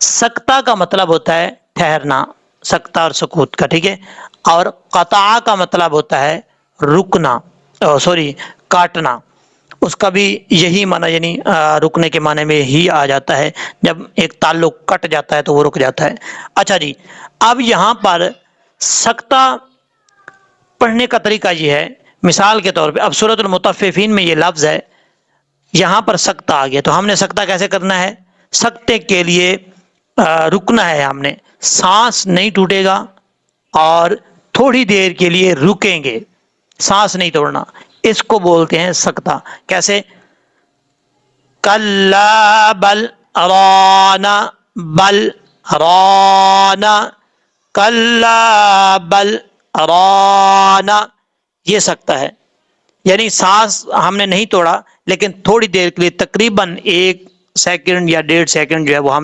سکتہ کا مطلب ہوتا ہے ٹھہرنا، سکتہ اور سکوت کا، ٹھیک ہے، اور قطع کا مطلب ہوتا ہے رکنا، کاٹنا، اس کا بھی یہی معنی، یعنی رکنے کے معنی میں ہی آ جاتا ہے، جب ایک تعلق کٹ جاتا ہے تو وہ رک جاتا ہے۔ اچھا جی، اب یہاں پر سکتہ پڑھنے کا طریقہ یہ ہے، مثال کے طور پہ اب سورۃ المطففین میں یہ لفظ ہے، یہاں پر سکتہ آ گیا، تو ہم نے سکتہ کیسے کرنا ہے؟ سکتے کے لیے رکنا ہے، ہم نے سانس نہیں ٹوٹے گا اور تھوڑی دیر کے لیے رکیں گے، سانس نہیں توڑنا، اس کو بولتے ہیں سکتہ۔ کیسے؟ کلا بل رانا، بل رانا، کلا بل رانا، یہ سکتہ ہے، یعنی سانس ہم نے نہیں توڑا لیکن تھوڑی دیر کے لیے تقریباً 1 سیکنڈ یا 1.5 سیکنڈ جو ہے وہ ہم نے